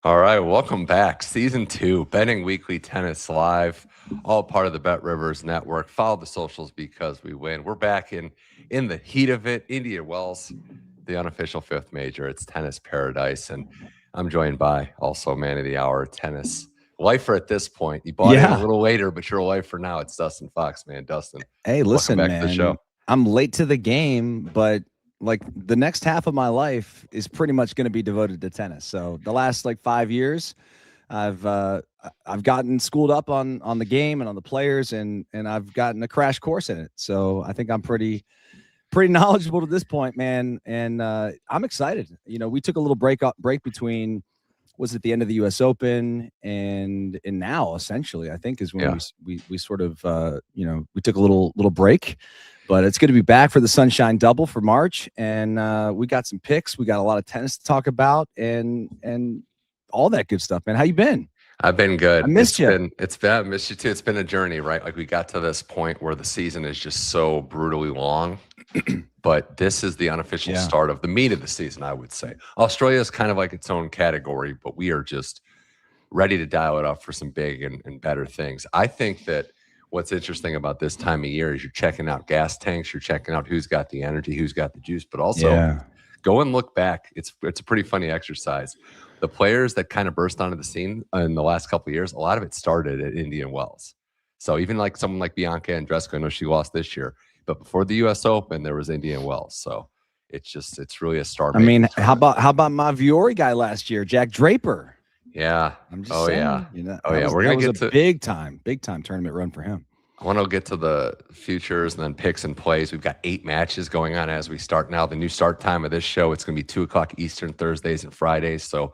All right, welcome back. Season 2, Betting Weekly Tennis Live, all part of the Bet Rivers Network. Follow the socials because we win. We're back in the heat of it. Indian Wells, the unofficial fifth major. It's tennis paradise, and I'm joined by also man of the hour, tennis lifer at this point. You bought in a Yeah. little later, but you're a lifer now. It's Dustin Fox, man. Dustin, Hey, welcome listen, back to the show. man. I'm late to the game, but like the next half of my life is pretty much going to be devoted to tennis. So the last like 5 years, I've uh, I've gotten schooled up on the game and on the players, and I've gotten a crash course in it. So I think I'm pretty knowledgeable to this point, man. And I'm excited. We took a little break between was at the end of the U.S. Open and now essentially I think is when Yeah. we sort of we took a little break, but it's good to be back for the Sunshine Double for March, and we got some picks, we got a lot of tennis to talk about, and all that good stuff, man. How you been? I've been I good. missed you. I missed you too. It's been a journey, right? Like we got to this point where the season is just so brutally long, but this is the unofficial Yeah. start of the meat of the season, I would say. Australia is kind of like its own category, but we are just ready to dial it up for some big and better things. I think that what's interesting about this time of year is you're checking out gas tanks, you're checking out who's got the energy, who's got the juice, but also Yeah. go and look back. It's a pretty funny exercise. The players that kind of burst onto the scene in the last couple of years, a lot of it started at Indian Wells. So even like someone like Bianca Andreescu, I know she lost this year, but before the U.S. Open, there was Indian Wells. So it's really a I star-making mean, tournament. how about my Viore guy last year, Jack Draper? Yeah. I'm just Oh yeah. saying, Oh yeah. We're that gonna was a get to. big time tournament run for him. I want to get to the futures and then picks and plays. We've got 8 matches going on as we start now. The new start time of this show, it's going to be 2:00 Eastern Thursdays and Fridays. So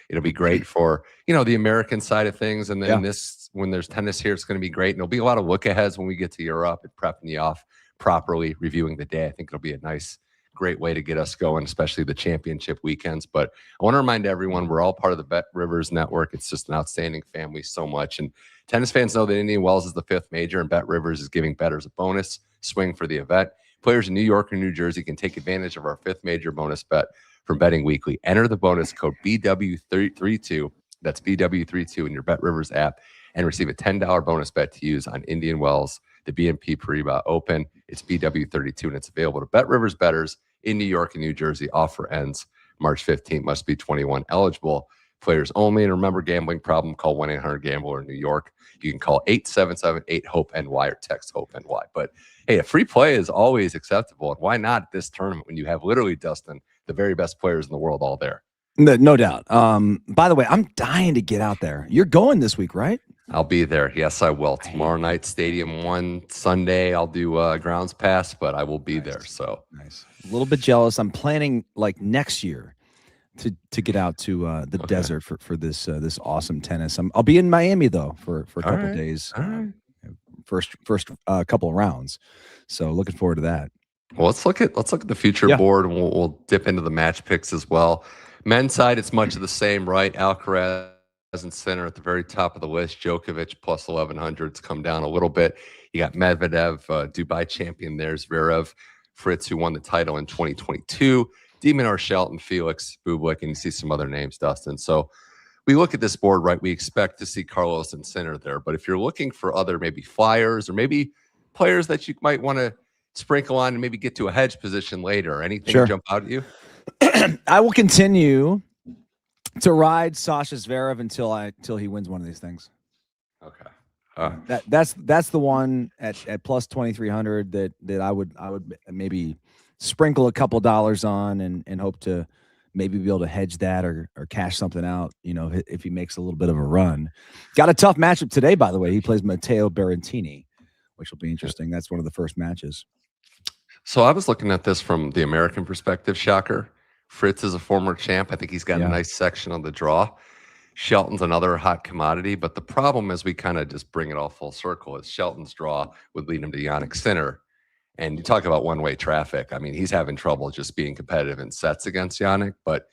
it'll be great for, the American side of things. And then Yeah. when there's tennis here, it's going to be great. And there'll be a lot of look aheads when we get to Europe and prepping you off properly, reviewing the day. I think it'll be a nice, great way to get us going, especially the championship weekends. But I want to remind everyone, we're all part of the Bet Rivers Network. It's just an outstanding family so much. And tennis fans know that Indian Wells is the fifth major, and Bet Rivers is giving bettors a bonus swing for the event. Players in New York or New Jersey can take advantage of our fifth major bonus bet from Betting Weekly. Enter the bonus code BW32, that's BW32 in your Bet Rivers app, and receive a $10 bonus bet to use on Indian Wells, the BNP Paribas Open. It's BW32, and it's available to Bet Rivers bettors in New York and New Jersey. Offer ends March 15th. Must be 21 eligible. Players only. And remember, gambling problem, call 1-800-GAMBLER in New York. You can call 877-8-HOPE-NY or text HOPE-NY. But hey, a free play is always acceptable. And why not at this tournament when you have literally, Dustin, the very best players in the world all there? No doubt. By the way, I'm dying to get out there. You're going this week, right? I'll be there. Yes, I will. Tomorrow night, Stadium 1, Sunday, I'll do grounds pass, but I will be there. So Nice. A little bit jealous. I'm planning like next year to get out to the desert for this awesome tennis. I'll be in Miami though for a couple of days. All right. First couple of rounds. So looking forward to that. Well, let's look at the future board, and we'll dip into the match picks as well. Men's side, it's much of the same, right? Alcaraz in center at the very top of the list. Djokovic plus 1100s come down a little bit. You got Medvedev, Dubai champion. There's Zverev, Fritz, who won the title in 2022. Demon or Shelton, Felix, Bublik, and you see some other names, Dustin. So we look at this board, right? We expect to see Carlos in center there. But if you're looking for other maybe flyers or maybe players that you might want to sprinkle on and maybe get to a hedge position later, anything jump out at you? I will continue to ride Sasha Zverev until he wins one of these things. Okay. That's the one at plus 2,300 that I would maybe sprinkle a couple dollars on and hope to maybe be able to hedge that or cash something out, if he makes a little bit of a run. Got a tough matchup today, by the way. He plays Matteo Berrettini, which will be interesting. That's one of the first matches. So I was looking at this from the American perspective, shocker. Fritz is a former champ. I think he's got a nice section on the draw. Shelton's another hot commodity, but the problem is we kind of just bring it all full circle is Shelton's draw would lead him to Yannick Sinner. And you talk about one-way traffic. I mean, he's having trouble just being competitive in sets against Yannick, but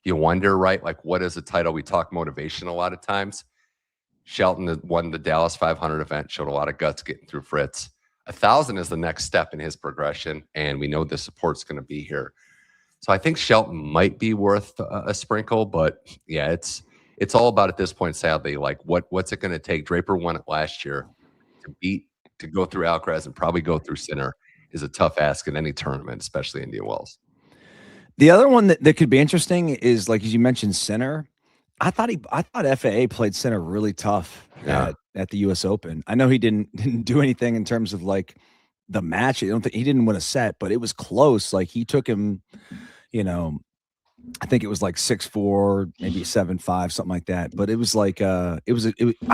you wonder, right? Like, what is the title? We talk motivation a lot of times. Shelton won the Dallas 500 event, showed a lot of guts getting through Fritz. 1,000 is the next step in his progression, and we know the support's going to be here. So I think Shelton might be worth a sprinkle, but yeah, it's it's all about at this point, sadly, like what's it going to take? Draper won it last year. To go through Alcaraz and probably go through Sinner is a tough ask in any tournament, especially Indian Wells. The other one that could be interesting is, like, as you mentioned, Sinner. I thought FAA played Sinner really tough at the U.S. Open. I know he didn't do anything in terms of like the match. I don't think he didn't win a set, but it was close. Like, he took him, I think it was like 6-4, maybe 7-5, something like that. But it was like I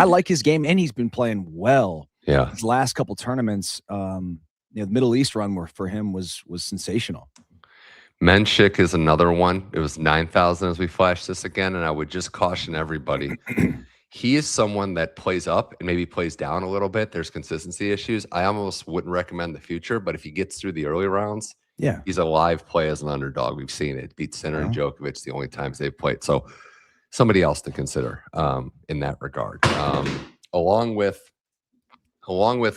like his game, and he's been playing well. Yeah, his last couple tournaments, the Middle East run for him was sensational. Menchik is another one. It was 9,000 as we flash this again, and I would just caution everybody. He is someone that plays up and maybe plays down a little bit. There's consistency issues. I almost wouldn't recommend the future, but if he gets through the early rounds, he's a live play as an underdog. We've seen it. Beat Sinner and Djokovic the only times they've played. So somebody else to consider in that regard. Along with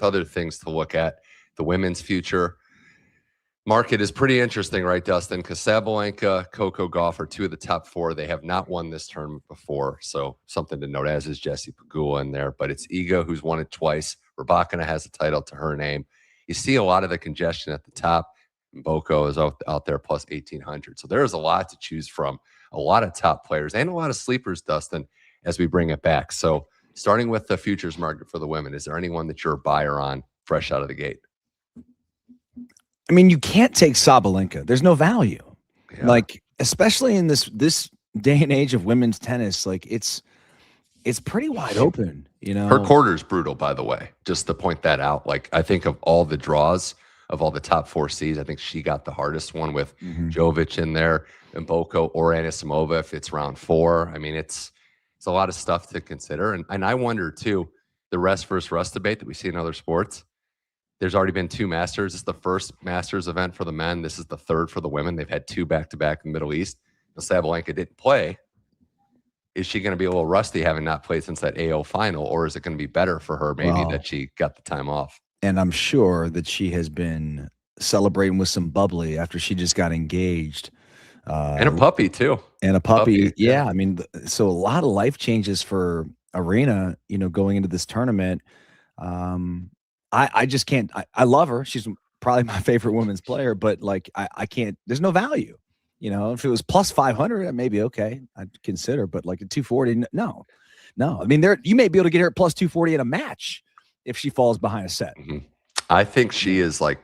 other things to look at, the women's future market is pretty interesting, right, Dustin? Because Sabalenka, Coco Gauff are two of the top four. They have not won this tournament before, so something to note, as is Jessie Pegula in there. But it's Iga who's won it twice. Rybakina has a title to her name. You see a lot of the congestion at the top. Boko is out there plus 1,800. So there is a lot to choose from, a lot of top players and a lot of sleepers, Dustin, as we bring it back. So starting with the futures market for the women, is there anyone that you're a buyer on fresh out of the gate? I mean, you can't take Sabalenka. There's no value. Like, especially in this day and age of women's tennis, like it's pretty wide open, Her quarter is brutal, by the way, just to point that out. Like, I think of all the draws of all the top four seeds, I think she got the hardest one with Jovic in there, and Boko or Anisimova if it's round 4. I mean, it's a lot of stuff to consider. And I wonder, too, the rest versus rust debate that we see in other sports. There's already been 2 Masters. This is the first Masters event for the men. This is the third for the women. They've had 2 back-to-back in the Middle East. Sabalenka didn't play. Is she going to be a little rusty having not played since that AO final, or is it going to be better for her maybe that she got the time off? And I'm sure that she has been celebrating with some bubbly after she just got engaged. And a puppy, too. And a puppy. Yeah. I mean, so a lot of life changes for Arena, going into this tournament. I just can't. I love her. She's probably my favorite women's player, but like I can't. There's no value. If it was plus 500, maybe okay, I'd consider. But like at 240, no. I mean, you may be able to get her at plus 240 in a match if she falls behind a set. I think she is like,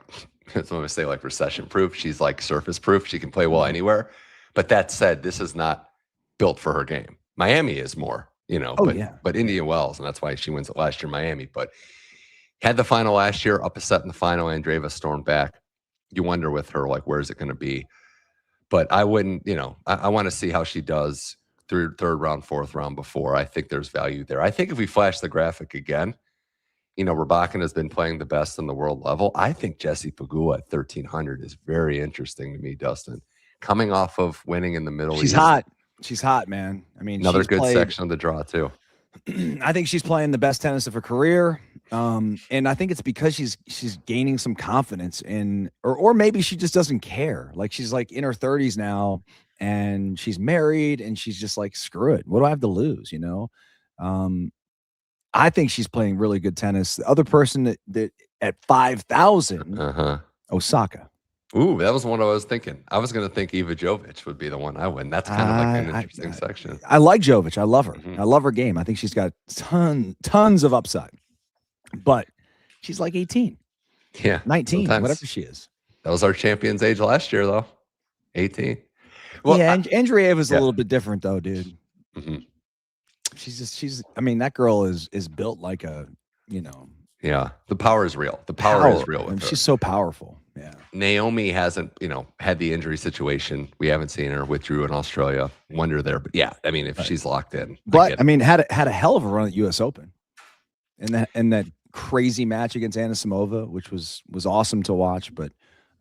I'm going to say like recession proof. She's like surface proof. She can play well anywhere. But that said, this is not built for her game. Miami is more, but Indian Wells, and that's why she wins it last year, Miami. But had the final last year, up a set in the final, Andreeva stormed back. You wonder with her, like, where is it going to be? But I wouldn't, I want to see how she does through third round, fourth round before. I think there's value there. I think if we flash the graphic again, Rybakina has been playing the best on the world level. I think Jessie Pegula at 1,300 is very interesting to me, Dustin. Coming off of winning in the Middle East. She's hot. She's hot, man. I mean, another good section of the draw, too. I think she's playing the best tennis of her career. And I think it's because she's gaining some confidence or maybe she just doesn't care. Like, she's like in her 30s now and she's married and she's just like, screw it. What do I have to lose? I think she's playing really good tennis. The other person that at 5,000, Osaka. Ooh, that was one I was thinking. I was going to think Iva Jovic would be the one I win. That's kind of like an interesting section. I like Jovic. I love her. I love her game. I think she's got tons of upside. But she's like 18. Yeah. 19, whatever she is. That was our champion's age last year, though. 18. Well, yeah, Andreeva's a little bit different, though, dude. I mean, that girl is built like a, Yeah, the power is real. The power is real with her. She's so powerful. Yeah. Naomi hasn't, had the injury situation. We haven't seen her, withdrew in Australia. Wonder there, but yeah, I mean, if she's locked in. But I mean, had a hell of a run at U.S. Open, and that crazy match against Anisimova, which was awesome to watch, but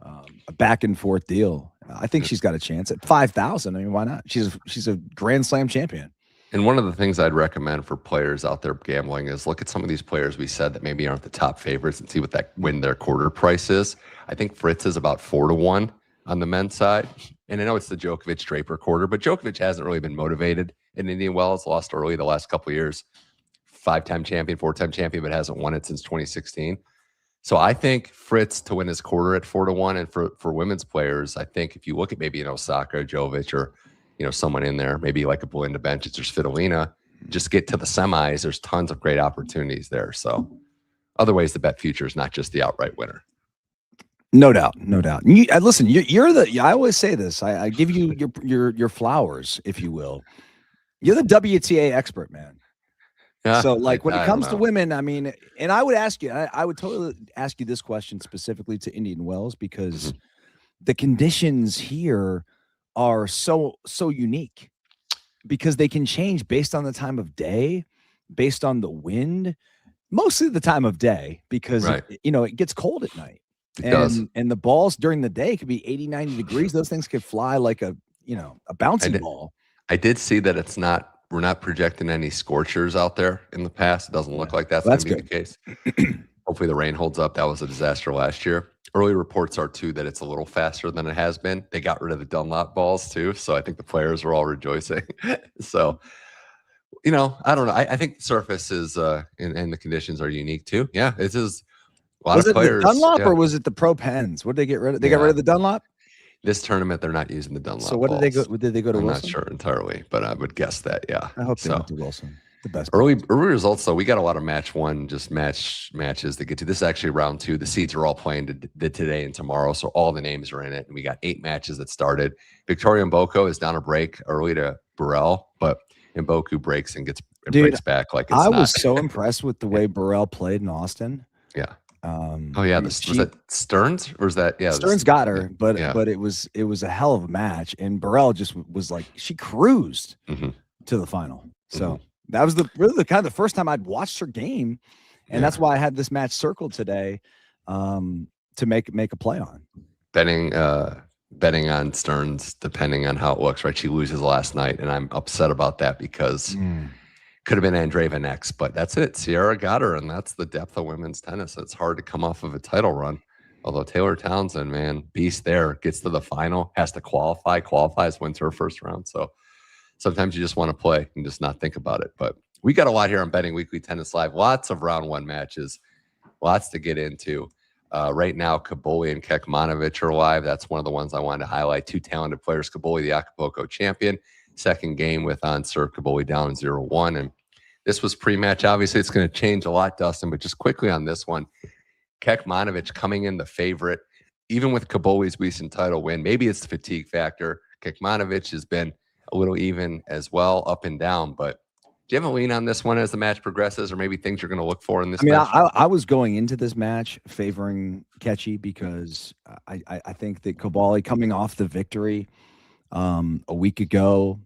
a back and forth deal. I think she's got a chance at 5,000. I mean, why not? She's a Grand Slam champion. And one of the things I'd recommend for players out there gambling is look at some of these players we said that maybe aren't the top favorites and see what their quarter price is. I think Fritz is about 4-1 on the men's side. And I know it's the Djokovic Draper quarter, but Djokovic hasn't really been motivated in Indian Wells, lost early the last couple of years. 5-time champion, 4-time champion, but hasn't won it since 2016. So I think Fritz to win his quarter at 4-1, and for women's players, I think if you look at maybe Osaka, Jovic, or someone in there, maybe like a Belinda Bencic or Svitolina, just get to the semis. There's tons of great opportunities there. So other ways to bet future is not just the outright winner. No doubt, no doubt. Listen, you're the. I always say this. I give you your flowers, if you will. You're the WTA expert, man. Yeah, so, like, when it comes to women, I mean, and I would ask you, I would totally ask you this question specifically to Indian Wells, because the conditions here are so unique, because they can change based on the time of day, based on the wind, mostly the time of day, because it gets cold at night. And the balls during the day could be 80, 90 degrees. Those things could fly like a bouncing ball. I did see that we're not projecting any scorchers out there in the past. It doesn't look like that's going to be the case. Hopefully the rain holds up. That was a disaster last year. Early reports are too that it's a little faster than it has been. They got rid of the Dunlop balls too, so I think the players are all rejoicing. So, I don't know. I think the surface is and the conditions are unique too. Yeah, it is. A lot of players. Was it the Dunlop or was it the Pro Pens? What did they get rid of? They got rid of the Dunlop? This tournament, they're not using the Dunlop. So what did they go? Did they go to I'm Wilson? not sure entirely, but I would guess that. Yeah, I hope they went to Wilson. The best early results. So we got a lot of match one, just matches to get to. This is actually round 2. The seeds are all playing today and tomorrow, so all the names are in it. And we got 8 matches that started. Victoria Mboko is down a break early to Burrell, but Mboku breaks and breaks back like it's I was so impressed with the way Burrell played in Austin. Yeah. Was that Stearns or was that Stearns got her, but it was a hell of a match, and Burrell just was like, she cruised to the final. So that was really the first time I'd watched her game, and that's why I had this match circled today to make a play on. Betting on Stearns, depending on how it looks, right? She loses last night, and I'm upset about that because could have been Andreeva next, but that's it. Sierra got her, and that's the depth of women's tennis. It's hard to come off of a title run. Although Taylor Townsend, man, beast there, gets to the final, has to qualifies, wins her first round. So sometimes you just want to play and just not think about it. But we got a lot here on Betting Weekly Tennis Live. Lots of round 1 matches, lots to get into. Right now, Cobolli and Kecmanovic are live. That's one of the ones I wanted to highlight. 2 talented players. Cobolli, the Acapulco champion. Second game with on serve, Cobolli down 0-1. And this was pre-match. Obviously, it's going to change a lot, Dustin, but just quickly on this one, Kecmanovic coming in the favorite, even with Cobolli's recent title win. Maybe it's the fatigue factor. Kecmanovic has been a little even as well, up and down. But do you have a lean on this one as the match progresses, or maybe things you're going to look for in this match? I was going into this match favoring Kecchi because I think that Cobolli coming off the victory a week ago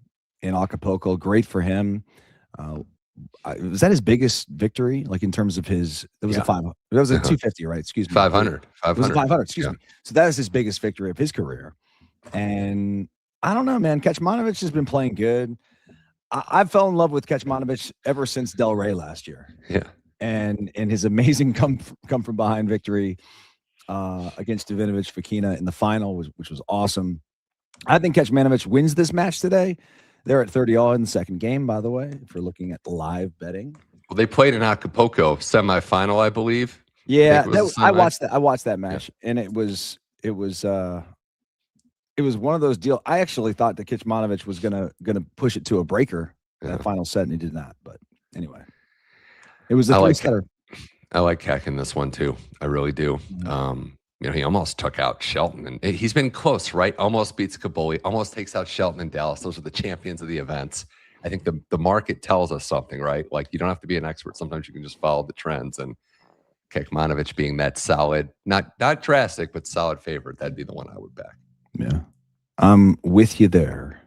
in Acapulco, great for him. Was that his biggest victory? Like in terms of his, it was a 250, right? Excuse me. 500. It was 500, excuse me. So that is his biggest victory of his career. And I don't know, man. Kecmanovic has been playing good. I fell in love with Kecmanovic ever since Del Rey last year. Yeah. And his amazing come from behind victory against Davinovic Fokina in the final, which was awesome. I think Kecmanovic wins this match today. They're at 30-all in the second game, by the way, if we're looking at live betting. Well, they played in Acapulco semifinal, I believe. Yeah, I watched that match, and it was one of those deals. I actually thought that Kecmanovic was gonna push it to a breaker in that final set, and he did not. But anyway, it was a three-setter. I like Keck in this one too. I really do. He almost took out Shelton, and he's been close, right? Almost beats Cobolli, almost takes out Shelton and Dallas. Those are the champions of the events. I think the market tells us something, right? Like, you don't have to be an expert. Sometimes you can just follow the trends. And Kecmanovic being that solid, not drastic, but solid favorite, that'd be the one I would back. Yeah, I'm with you there.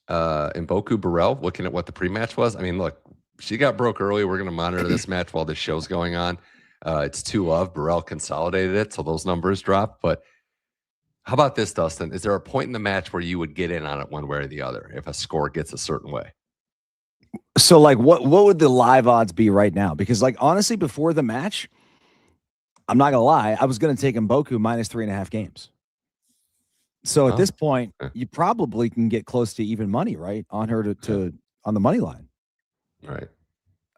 Mboku Burrell, looking at what the pre-match was. I mean, look, she got broke early. We're going to monitor this match while the show's going on. It's 2-love. Burrell consolidated it, so those numbers drop. But how about this, Dustin? Is there a point in the match where you would get in on it one way or the other if a score gets a certain way? So, like, what would the live odds be right now? Because, like, honestly, before the match, I'm not going to lie, I was going to take Mboku minus 3.5 games. So at this point, you probably can get close to even money, right, on her to on the money line. Right.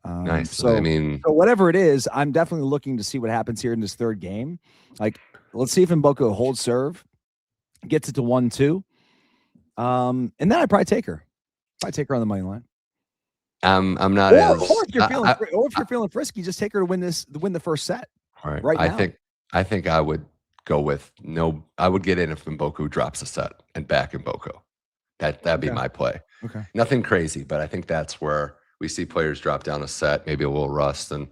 Nice. So, I mean, so whatever it is, I'm definitely looking to see what happens here in this third game. Like, let's see if Mboko holds serve, gets it to 1-2. And then I'd probably take her. Probably take her on the money line. I'm not or if you're feeling frisky, just take her to win the first set. Right now. I think I would go with I would get in if Mboko drops a set and back Mboko. That'd be my play. Okay. Nothing crazy, but I think that's where we see players drop down a set, maybe a little rust, and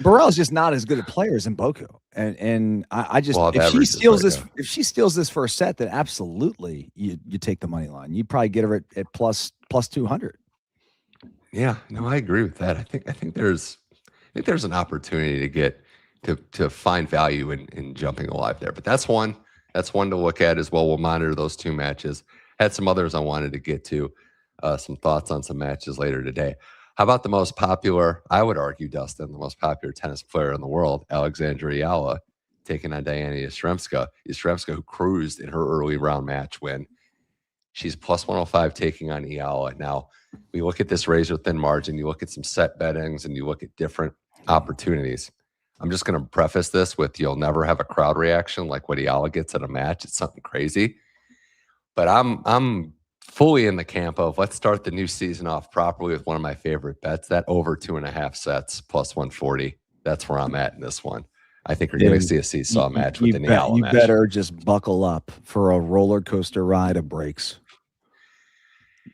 Burrell's just not as good a player as Mboko. And I just if she steals this first set, then absolutely you take the money line. You probably get her at plus 200. Yeah, no, I agree with that. I think there's an opportunity to get to find value in jumping alive there. But that's one to look at as well. We'll monitor those two matches. Had some others I wanted to get to, some thoughts on some matches later today. How about the most popular, I would argue, Dustin, the most popular tennis player in the world, Alexandra Ayala, taking on Diana Yastremska. Yastremska, who cruised in her early round match win. She's plus 105 taking on Ayala. Now, we look at this razor-thin margin, you look at some set bettings, and you look at different opportunities. I'm just going to preface this with you'll never have a crowd reaction like what Ayala gets at a match. It's something crazy. But I'm fully in the camp of let's start the new season off properly with one of my favorite bets, that over 2.5 sets plus 140. That's where I'm at in this one. I think we're going to see a seesaw match with the Ayala match. You better just buckle up for a roller coaster ride of breaks.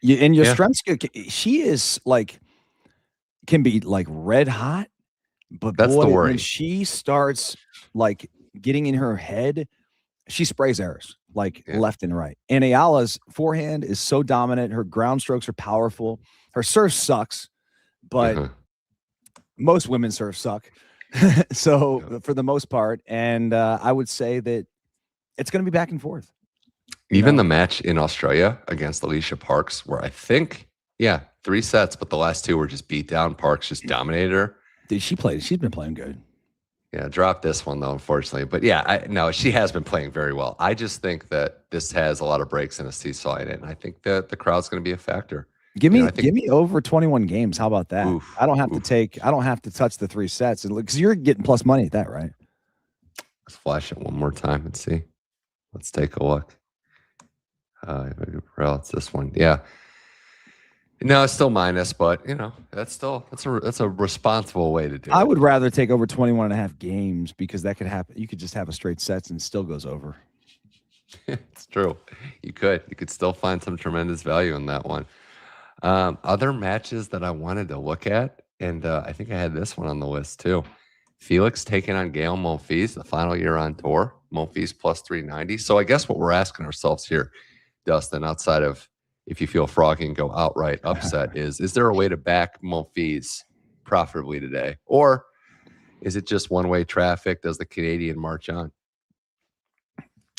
And Yastremska, she is can be red hot, but that's the worry. When she starts getting in her head, she sprays errors left and right. And Ayala's forehand is so dominant. Her ground strokes are powerful. Her serve sucks, but most women's serve suck. So for the most part, and I would say that it's going to be back and forth. Even the match in Australia against Alicia Parks, where I think, 3 sets, but the last 2 were just beat down. Parks just dominated her. Dude, she's been playing good. Yeah, dropped this one though, unfortunately. But she has been playing very well. I just think that this has a lot of breaks and a seesaw in it, and I think that the crowd's going to be a factor. Give me over 21 games. How about that? Oof, I don't have to touch the 3 sets, because you're getting plus money at that, right? Let's flash it one more time and see. Let's take a look. It's this one. Yeah. No, it's still minus, but that's a responsible way to do it. I would rather take over 21.5 games because that could happen. You could just have a straight sets and still goes over. It's true. You could still find some tremendous value in that one. Other matches that I wanted to look at, and I think I had this one on the list too. Felix taking on Gael Monfils, the final year on tour. Monfils plus 390. So I guess what we're asking ourselves here, Dustin, outside of if you feel froggy and go outright upset, is there a way to back Monfils profitably today? Or is it just one-way traffic? Does the Canadian march on?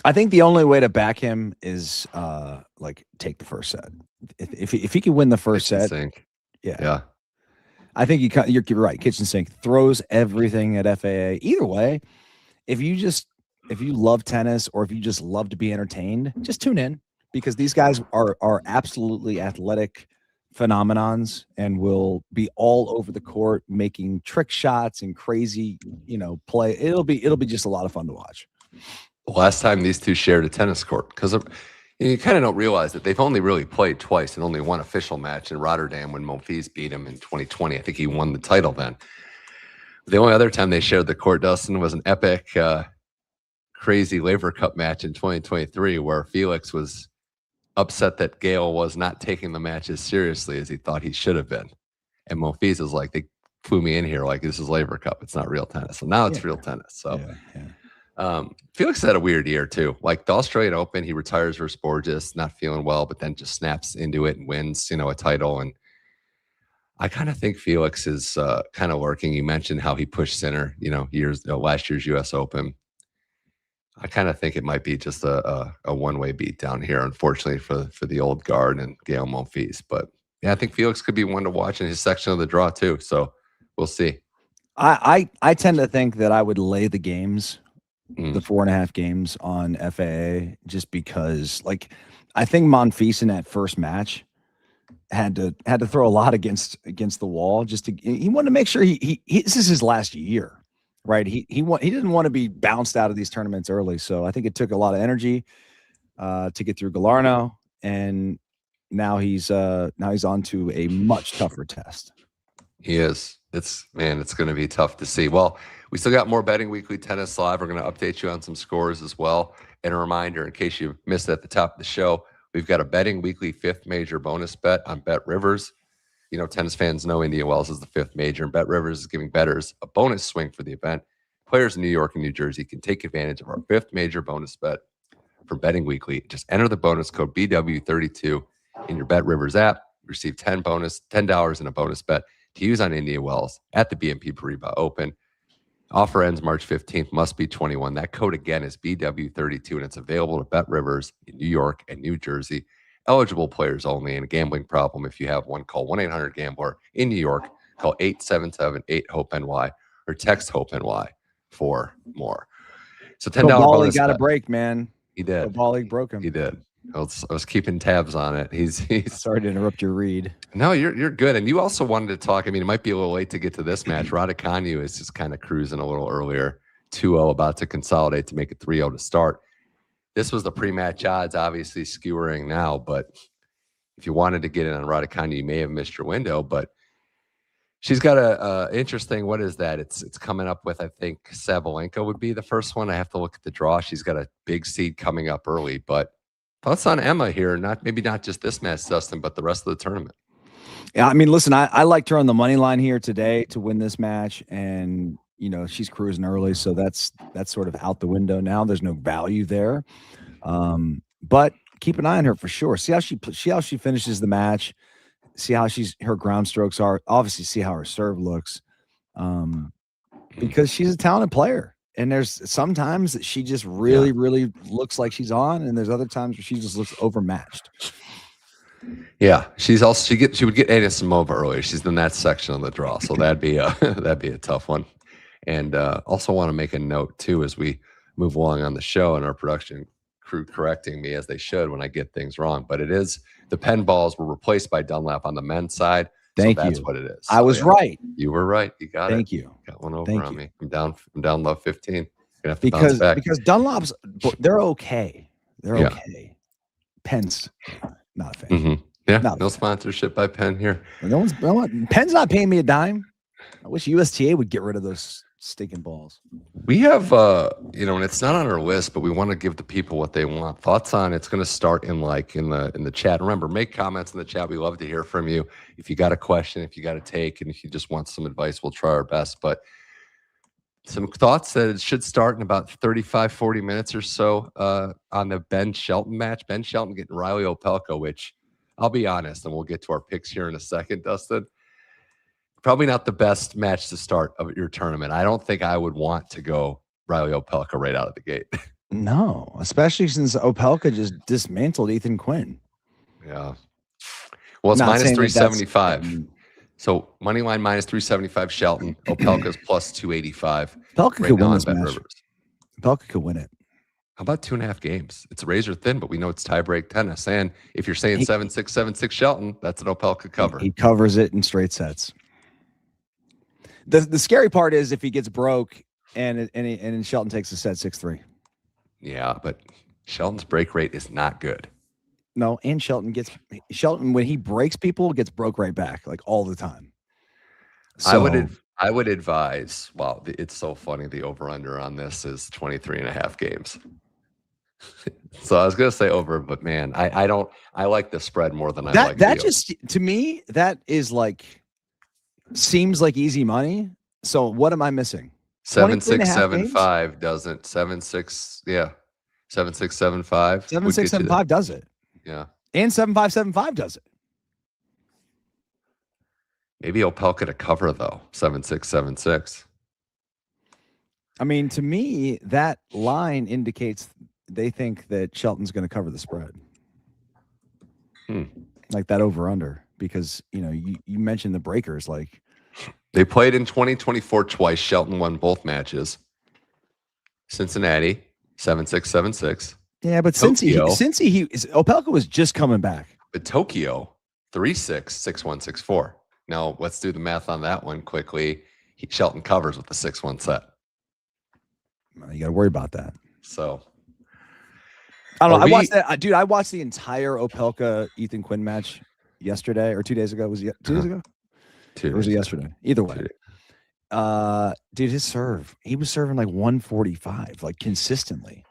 I think the only way to back him is take the first set. If he can win the first set, yeah. I think you're right. Kitchen sink throws everything at FAA. Either way, if you love tennis or if you just love to be entertained, just tune in, because these guys are absolutely athletic phenomenons and will be all over the court making trick shots and crazy, play. It'll be just a lot of fun to watch. The last time these two shared a tennis court, because you kind of don't realize that they've only really played twice and only one official match in Rotterdam when Monfils beat him in 2020. I think he won the title then. The only other time they shared the court, Dustin, was an epic, crazy Laver Cup match in 2023 where Felix was upset that Gael was not taking the match as seriously as he thought he should have been. And Monfils is like, they flew me in here like this is Laver Cup. It's not real tennis. So now it's real tennis. So Felix had a weird year too. Like the Australian Open, he retires versus Borges, not feeling well, but then just snaps into it and wins, a title. And I kind of think Felix is kind of lurking. You mentioned how he pushed center, last year's U.S. Open. I kind of think it might be just a one-way beat down here, unfortunately, for the old guard and Gael Monfils. But yeah, I think Felix could be one to watch in his section of the draw too. So we'll see. I tend to think that I would lay the games, the 4.5 games on FAA, just because I think Monfils in that first match had to throw a lot against the wall just to. He wanted to make sure he this is his last year, right? He didn't want to be bounced out of these tournaments early. So I think it took a lot of energy to get through Galarno, and now he's on to a much tougher test. He is. It's going to be tough to see. Well, we still got more Betting Weekly Tennis Live. We're going to update you on some scores as well. And a reminder, in case you missed it at the top of the show, we've got a Betting Weekly 5th major bonus bet on Bet Rivers. You know, tennis fans know Indian Wells is the 5th major, and Bet Rivers is giving bettors a bonus swing for the event. Players in New York and New Jersey can take advantage of our 5th major bonus bet from Betting Weekly. Just enter the bonus code BW32 in your Bet Rivers app. Receive $10 in a bonus bet to use on Indian Wells at the BNP Paribas Open. Offer ends March 15th, must be 21. That code again is BW32, and it's available to Bet Rivers in New York and New Jersey. Eligible players only, and a gambling problem, if you have one, call 1-800-GAMBLER. In New York, call 877-8-HOPE-NY or text HOPE-NY for more. So $10 bonus got bet. a break, man. He did. Cobolli broke him. He did. I was keeping tabs on it. He's Sorry to interrupt your read. No, you're good. And you also wanted to talk. I mean, it might be a little late to get to this match. Raducanu is just kind of cruising a little earlier. 2-0, about to consolidate to make it 3-0 to start. This was the pre-match odds, obviously skewering now. But if you wanted to get in on Raducanu, you may have missed your window. But she's got a interesting. What is that? It's coming up with, I think, Sabalenka would be the first one. I have to look at the draw. She's got a big seed coming up early, but. Thoughts on Emma here? Maybe not just this match, Dustin, but the rest of the tournament. Yeah, I mean, listen, I liked her on the money line here today to win this match, and you know she's cruising early, so that's sort of out the window now. There's no value there, but keep an eye on her for sure. See how she finishes the match. See how her ground strokes are. Obviously, see how her serve looks, because she's a talented player. And there's sometimes that she just really looks like she's on, and there's other times where she just looks overmatched. Yeah, she would get Anastasia earlier. She's in that section of the draw, so that'd be a tough one. And also want to make a note too as we move along on the show, and our production crew correcting me as they should when I get things wrong. But it is the Penn balls were replaced by Dunlap on the men's side. That's what it is. I was right. You were right. You got it. Thank you. Got one over on me. I'm down low 15. Gonna have to bounce back. Because Dunlop's they're okay. They're okay. Penn's not a fan. Mm-hmm. Yeah, no sponsorship by Penn here. Penn's not paying me a dime. I wish USTA would get rid of those stinking balls. We have, and it's not on our list, but we want to give the people what they want. Thoughts on it's going to start in the chat. Remember, make comments in the chat. We love to hear from you. If you got a question, if you got a take, and if you just want some advice, we'll try our best. But some thoughts that it should start in about 35, 40 minutes or so on the Ben Shelton match. Ben Shelton getting Reilly Opelka, which I'll be honest, and we'll get to our picks here in a second, Dustin. Probably not the best match to start of your tournament. I don't think I would want to go Reilly Opelka right out of the gate. No, especially since Opelka just dismantled Ethan Quinn. Yeah. Well, it's minus 375. So money line minus 375 Shelton. Opelka's plus 285. Opelka could win this match. Opelka could win it. How about 2.5 games? It's razor thin, but we know it's tiebreak tennis. And if you're saying 7-6, 7-6 Shelton, that's an Opelka cover. He covers it in straight sets. The scary part is if he gets broke and Shelton takes a set 6-3. Yeah, but Shelton's break rate is not good. No, and Shelton when he breaks people, gets broke right back, like all the time. So, I would advise. Wow, it's so funny. The over under on this is 23.5 games. So I was gonna say over, but man, I don't. I like the spread more than I like that. Just to me, that is seems like easy money. So what am I missing? 7-6, 7-5 doesn't 7-6. Yeah, 7-6, 7-5. 7-6, 7-5 does it. Yeah, and 7-5, 7-5 does it. Maybe Opelka to cover though. 7-6, 7-6. I mean, to me, that line indicates they think that Shelton's going to cover the spread. Like that over under, because you mentioned the breakers. Like they played in 2024 twice. Shelton won both matches. Cincinnati 7-6, 7-6. Yeah, but since Opelka was just coming back. But Tokyo 3-6, 6-1, 6-4. Now, let's do the math on that one quickly. Shelton covers with the 6-1 set. You got to worry about that. So, I don't know. I watched that, dude. I watched the entire Opelka Ethan Quinn match yesterday or 2 days ago. Was it 2 days ago? Or was it yesterday? Either way. Dude, his serve. He was serving like 145, like consistently.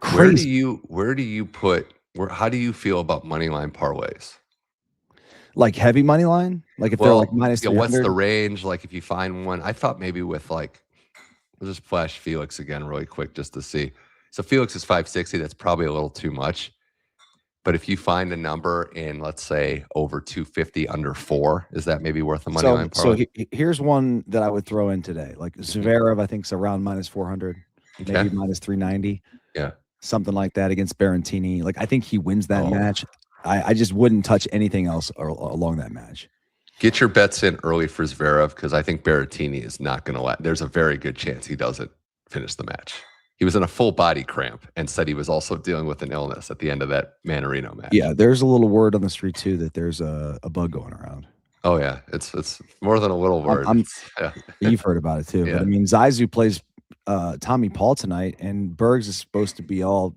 Crazy. How do you feel about money line parlays? Like heavy money line? Like if they're like minus 300? What's the range? Like if you find one, I thought maybe with like, we'll just flash Felix again really quick just to see. So Felix is 560. That's probably a little too much. But if you find a number in, let's say, over 250 under 4, is that maybe worth a money line parlay? So here's one that I would throw in today. Like Zverev, I think is around minus 400, maybe minus 390. Yeah. Something like that against Berrettini. Like I think he wins that match. I just wouldn't touch anything else along that match. Get your bets in early for Zverev because I think Berrettini is not going to let. There's a very good chance he doesn't finish the match. He was in a full body cramp and said he was also dealing with an illness at the end of that Manarino match. Yeah, there's a little word on the street too that there's a bug going around. Oh yeah, it's more than a little word. You've heard about it too. Yeah. But I mean, Zizou plays Tommy Paul tonight, and Bergs is supposed to be all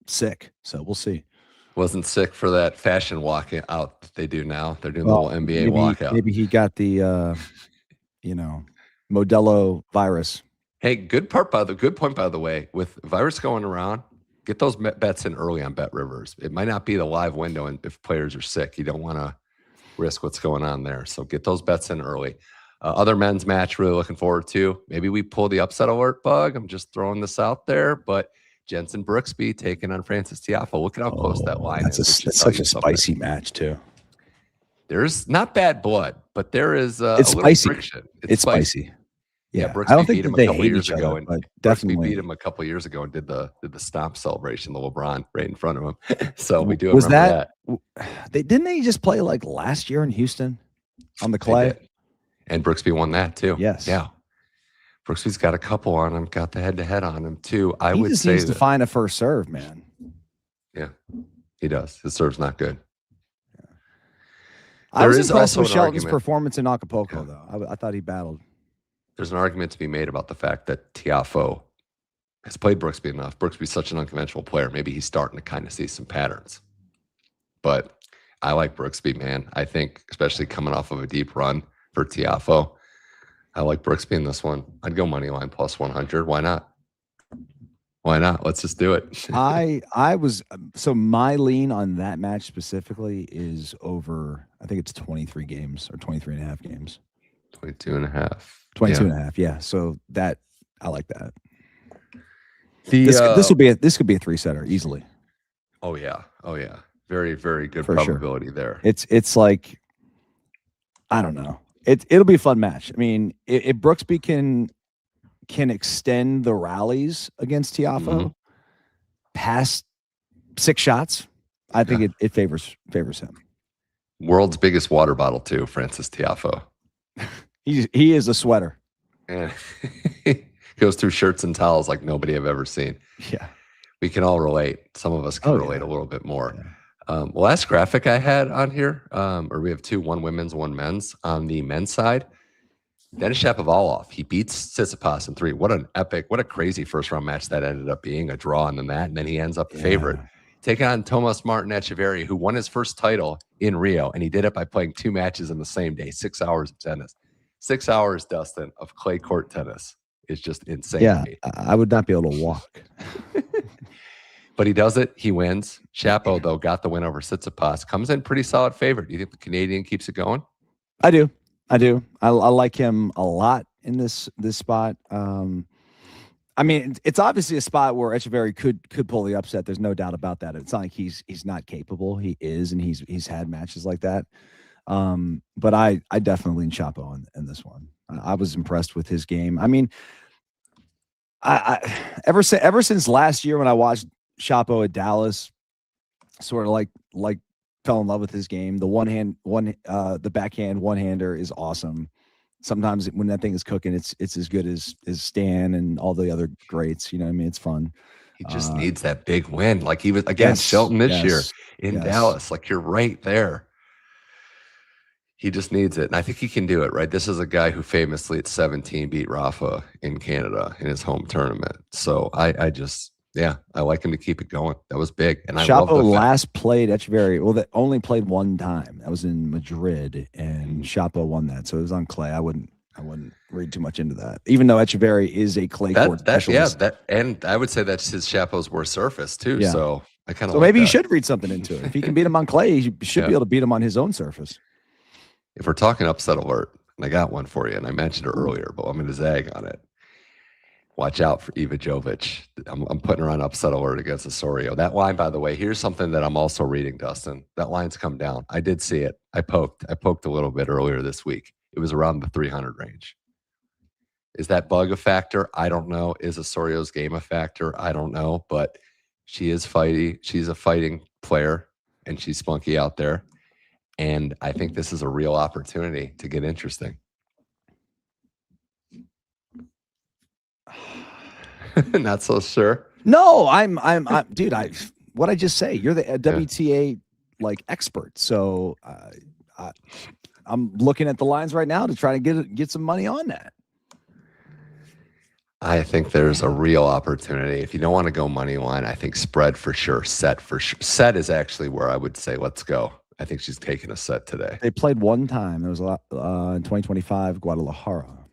sick. So we'll see. Wasn't sick for that fashion walk out that they do now. They're doing the little NBA walkout. Maybe he got the Modelo virus. Hey, good point by the way. With virus going around, get those bets in early on Bet Rivers. It might not be the live window, and if players are sick, you don't want to risk what's going on there. So get those bets in early. Other men's match, really looking forward to. Maybe we pull the upset alert bug. I'm just throwing this out there, but Jensen Brooksby taking on Francis Tiafoe. Look at how close that line is. That's such a spicy match too. There's not bad blood, but there is it's a spicy. friction. It's spicy. Yeah, Brooksby I don't think beat him they a couple hate years each other, ago, but and definitely beat him a couple years ago and did the stomp celebration, the LeBron right in front of him. So we do remember that. Didn't they just play like last year in Houston on the clay? And Brooksby won that too. Yes. Yeah. Brooksby's got a couple on him, got the head-to-head on him too. He just needs to find a first serve, man. Yeah, he does. His serve's not good. Yeah. I was impressed with Shelton's performance in Acapulco, though. I thought he battled. There's an argument to be made about the fact that Tiafoe has played Brooksby enough. Brooksby's such an unconventional player. Maybe he's starting to kind of see some patterns. But I like Brooksby, man. I think, especially coming off of a deep run for Tiafoe, I like Brooksby in this one. I'd go money line plus 100. Why not? Why not? Let's just do it. So my lean on that match specifically is over, I think it's 23 games or 23 and a half games. 22 and a half. 22 and a half. Yeah. So that, I like that. This could be a 3-setter easily. Oh yeah. Very, very good probability there. It's like, I don't know. It'll be a fun match. I mean, if Brooksby can extend the rallies against Tiafoe past 6 shots, I think it favors him. World's biggest water bottle too, Francis Tiafoe. He is a sweater. And goes through shirts and towels like nobody I've ever seen. Yeah. We can all relate. Some of us can relate a little bit more. Yeah. Last graphic I had on here, or we have two, one women's, one men's. On the men's side, Denis Shapovalov, he beats Tsitsipas in 3. What a crazy first round match that ended up being, a draw in the mat, and then he ends up the favorite. Take on Tomas Martin Etcheverry, who won his first title in Rio, and he did it by playing 2 matches in the same day, 6 hours of tennis. 6 hours, Dustin, of clay court tennis is just insane. Yeah, I would not be able to walk. But he does it. He wins. Shapo, though, got the win over Tsitsipas. Comes in pretty solid favorite. Do you think the Canadian keeps it going? I do. I like him a lot in this spot. I mean, it's obviously a spot where Etcheverry could pull the upset. There's no doubt about that. It's not like he's not capable. He is, and he's had matches like that. But I definitely lean Chapo in this one. I was impressed with his game. I mean, I ever since last year when I watched Chapo at Dallas, sort of like fell in love with his game. The backhand one-hander is awesome. Sometimes when that thing is cooking, it's as good as Stan and all the other greats. You know what I mean? It's fun. He just needs that big win. Like he was against Shelton this year in Dallas. Like you're right there. He just needs it. And I think he can do it, right? This is a guy who famously at 17 beat Rafa in Canada in his home tournament. So I like him to keep it going. That was big. And Chapo last played Etcheverry. Well, that only played one time. That was in Madrid, and Chapo won that. So it was on clay. I wouldn't read too much into that. Even though Etcheverry is a clay court specialist. And I would say that's Chapo's worst surface too. Yeah. So I kind of maybe you should read something into it. If he can beat him on clay, he should be able to beat him on his own surface. If we're talking upset alert, and I got one for you, and I mentioned it earlier, but I'm going to zag on it. Watch out for Eva Jovic. I'm putting her on upset alert against Osorio. That line, by the way, here's something that I'm also reading, Dustin. That line's come down. I did see it. I poked a little bit earlier this week. It was around the 300 range. Is that bug a factor? I don't know. Is Osorio's game a factor? I don't know. But she is fighty. She's a fighting player, and she's spunky out there. And I think this is a real opportunity to get interesting. Not so sure. No, I'm dude. What I just say. You're the WTA like expert, so I'm looking at the lines right now to try to get some money on that. I think there's a real opportunity. If you don't want to go money line, I think spread for sure, set for sure. Set is actually where I would say let's go. I think she's taking a set today. They played one time. It was in 2025, Guadalajara.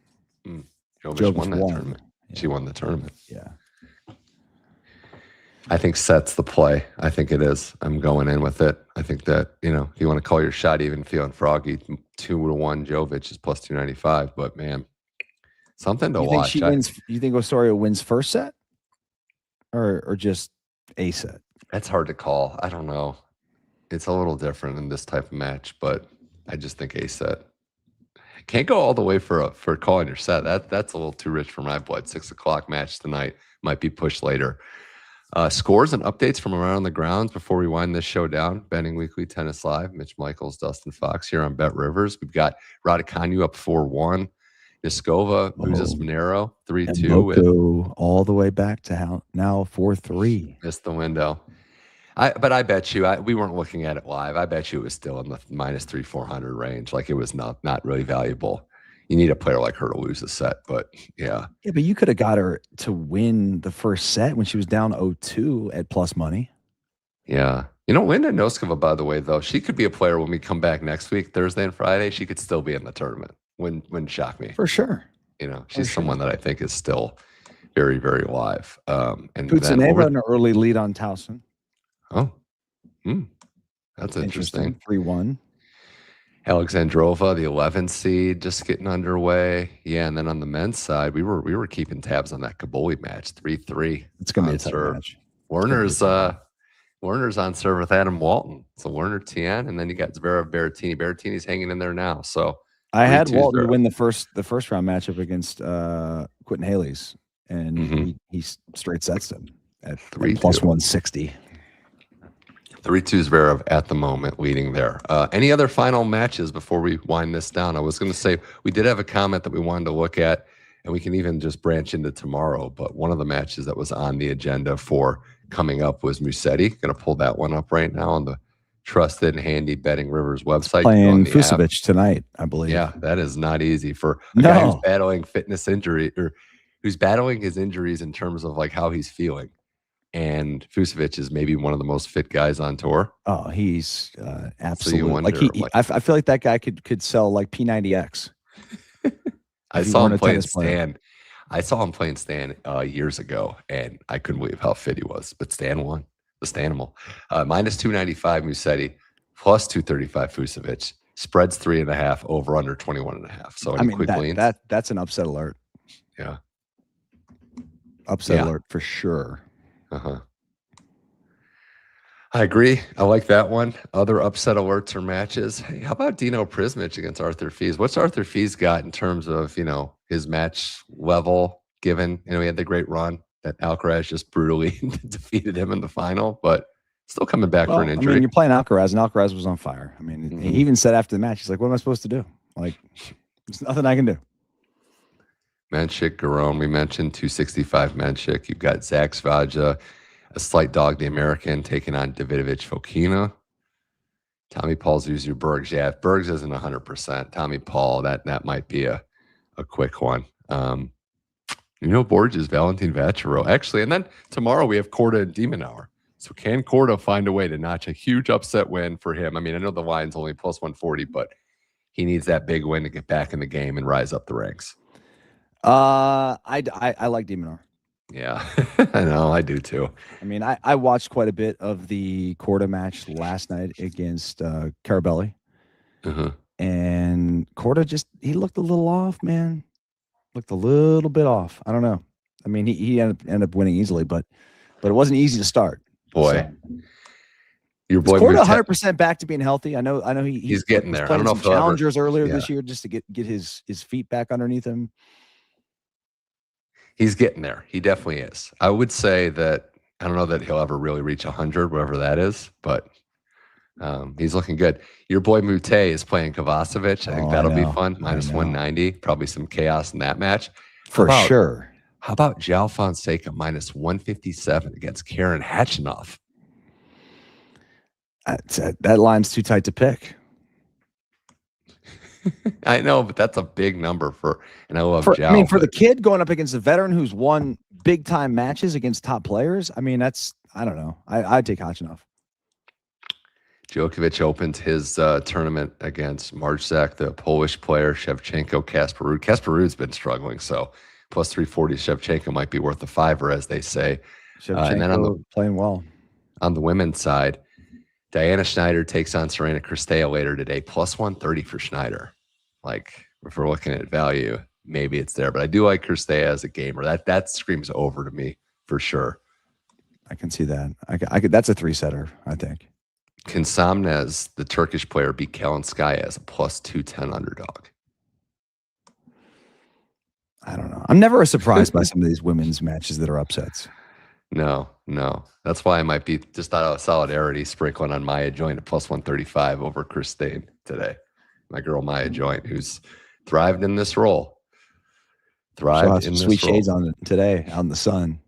Jovic won that tournament. Yeah. She won the tournament. Yeah. I think set's the play. I think it is. I'm going in with it. I think that, if you want to call your shot, even feeling froggy, 2-1 Jovic is plus 295. But, man, something to watch. She wins, you think Osorio wins first set or just a set? That's hard to call. I don't know. It's a little different in this type of match, but I just think a set. Can't go all the way for calling your set. That's a little too rich for my blood. 6 o'clock match tonight might be pushed later. Scores and updates from around the grounds before we wind this show down. Betting Weekly Tennis Live. Mitch Michals, Dustin Fox here on Bet Rivers. We've got Raducanu up 4-1. Niskova loses Monero 3-2. All the way back to now 4-3. Missed the window. But I bet you, we weren't looking at it live. I bet you it was still in the -300-400 range. Like it was not really valuable. You need a player like her to lose a set, but yeah. Yeah, but you could have got her to win the first set when she was down 0-2 at plus money. Yeah. Linda Noskova, by the way, though, she could be a player when we come back next week, Thursday and Friday. She could still be in the tournament. Wouldn't shock me. For sure. She's someone that I think is still very, very live. And Putsaneva an early lead on Towson. Oh, that's interesting. 3-1. Alexandrova, the 11th seed, just getting underway. Yeah, and then on the men's side, we were keeping tabs on that Cobolli match, 3-3. It's gonna be a tough match. Werner's on serve with Adam Walton. So Werner Tien, and then you got Zverev Berrettini. Berrettini's hanging in there now. So I had Walton to win the first round matchup against Quentin Haley's, and he straight sets him at plus 160. 3-2 Zverev at the moment leading there. Any other final matches before we wind this down? I was going to say we did have a comment that we wanted to look at, and we can even just branch into tomorrow. But one of the matches that was on the agenda for coming up was Musetti. Going to pull that one up right now on the trusted and handy Betting Rivers website. Playing Fusovic tonight, I believe. Yeah, that is not easy for a guy who's battling fitness injury or who's battling his injuries in terms of like how he's feeling. And Fusovic is maybe one of the most fit guys on tour. Oh, he's absolutely I feel like that guy could sell like P90X. I saw him playing Stan. I saw him playing Stan years ago, and I couldn't believe how fit he was. But Stan won. The Stanimal. -295 Musetti, plus 235 Fusovic. Spreads 3.5, over under 21.5. So quick leans? That's an upset alert. Yeah. Upset alert for sure. I agree. I like that one. Other upset alerts or matches. Hey, how about Dino Prismic against Arthur Fils? What's Arthur Fils got in terms of, his match level given? He had the great run that Alcaraz just brutally defeated him in the final, but still coming back for an injury. You're playing Alcaraz, and Alcaraz was on fire. He even said after the match, he's like, what am I supposed to do? Like, there's nothing I can do. Menchik, Garone, we mentioned 265 Menchik. You've got Zach Svaja, a slight dog, the American, taking on Davidovich Fokina. Tommy Paul, Zuzu, Bergs. Yeah, if Bergs isn't 100%, Tommy Paul, that might be a quick one. Borges, Valentin Vacharov. Actually, and then tomorrow we have Korda and Demonauer. So can Korda find a way to notch a huge upset win for him? I mean, I know the line's only plus 140, but he needs that big win to get back in the game and rise up the ranks. I like Demonauer. Yeah, I know. I do too. I mean, I watched quite a bit of the Korda match last night against Cobolli. And Korda he looked a little off, man. Looked a little bit off. I don't know. I mean, he ended up winning easily, but it wasn't easy to start. Boy. So. Your boy Korda 100% back to being healthy. I know he's getting there. I don't know if challengers earlier this year just to get his feet back underneath him. He's getting there. He definitely is. I would say that I don't know that he'll ever really reach 100, whatever that is, but he's looking good. Your boy Mute is playing Kovacevic. I think that'll be fun. Minus 190. Probably some chaos in that match. For sure. How about João Fonseca minus 157 against Karen Khachanov? That line's too tight to pick. I know, but that's a big number and I love João. I mean, for the kid going up against a veteran who's won big time matches against top players, I mean, I don't know. I'd take Khachanov. Djokovic opened his tournament against Marczak, the Polish player, Shevchenko, Casper Ruud. Casper Ruud's been struggling, so plus 340 Shevchenko might be worth a fiver, as they say. And then playing well. On the women's side, Diana Schneider takes on Serena Cristea later today, plus 130 for Schneider. Like, if we're looking at value, maybe it's there. But I do like Cristea as a gamer. That screams over to me for sure. I can see that. I could. That's a 3-setter, I think. Can Samnez, the Turkish player, beat Kalinskaya as a plus 210 underdog? I don't know. I'm never surprised by some of these women's matches that are upsets. No. That's why I might be just out of solidarity sprinkling on Maya Joint at plus 135 over Christine today. My girl Maya Joint, who's thrived in this role. Sweet shades on it today out in the sun.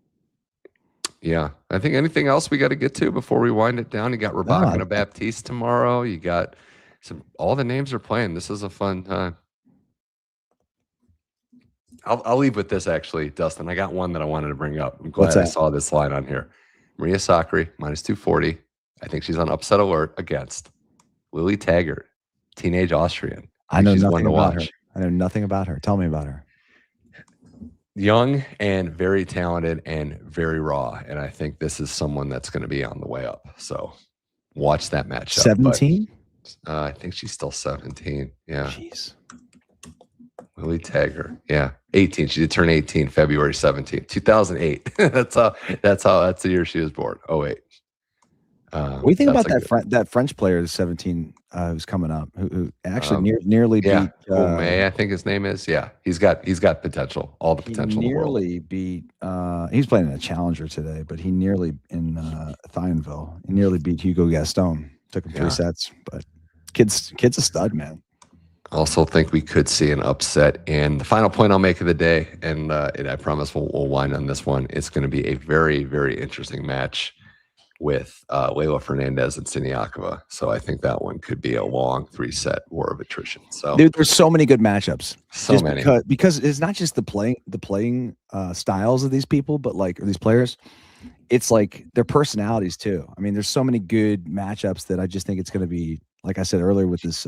Yeah. I think anything else we got to get to before we wind it down? You got Raducanu Baptiste tomorrow. You got all the names are playing. This is a fun time. I'll leave with this, actually, Dustin. I got one that I wanted to bring up. I'm glad I saw this line on here. Maria Sakkari, minus 240. I think she's on upset alert against Lily Taggart, teenage Austrian. I know nothing about her. I know nothing about her. Tell me about her. Young and very talented and very raw. And I think this is someone that's going to be on the way up. So watch that matchup. 17? I think she's still 17. Yeah. Jeez. Lily Taggart. Yeah. 18. She did turn 18 February 17th, 2008. That's the year she was born. 08. What do you think about that French player, the 17, who's coming up, who actually nearly beat May, I think his name is. Yeah, he's got potential, all the potential. He nearly beat. He's playing in a challenger today, but he nearly in Thionville. He nearly beat Hugo Gaston. Took him 3 sets, but kid's a stud, man. Also think we could see an upset. And the final point I'll make of the day, and I promise we'll wind on this one. It's going to be a very, very interesting match with Leylah Fernandez and Siniakova. So I think that one could be a long 3-set war of attrition. So dude, there's so many good matchups. So many. Because it's not just the playing styles of these people, but like these players. It's like their personalities too. I mean, there's so many good matchups that I just think it's going to be, like I said earlier with this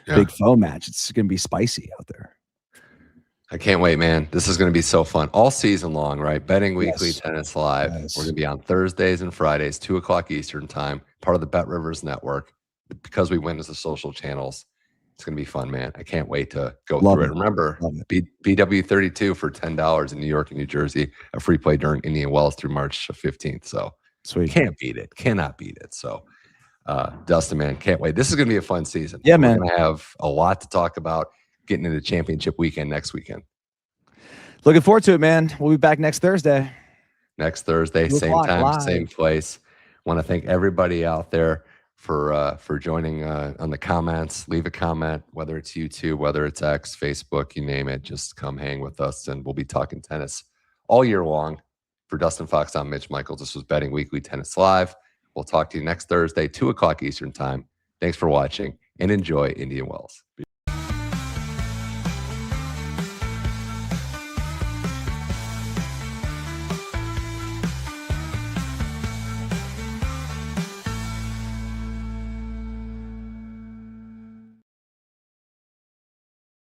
big foe match, it's going to be spicy out there. I can't wait, man. This is going to be so fun all season long, right? Betting Weekly, Tennis Live. Yes. We're going to be on Thursdays and Fridays, 2:00 Eastern time, part of the Bet Rivers Network. Because we win as the social channels, it's going to be fun, man. I can't wait to go through it. Remember, BW32 for $10 in New York and New Jersey, a free play during Indian Wells through March 15th. So sweet. Can't beat it. Cannot beat it. So Dustin, man, can't wait. This is going to be a fun season. Yeah, man. We're going to have a lot to talk about getting into championship weekend next weekend. Looking forward to it, man. We'll be back next Thursday. Next Thursday, same time, same place. Want to thank everybody out there for joining on the comments. Leave a comment, whether it's YouTube, whether it's X, Facebook, you name it. Just come hang with us, and we'll be talking tennis all year long. For Dustin Fox, I'm Mitch Michals. This was Betting Weekly Tennis Live. We'll talk to you next Thursday, 2 o'clock Eastern Time. Thanks for watching, and enjoy Indian Wells.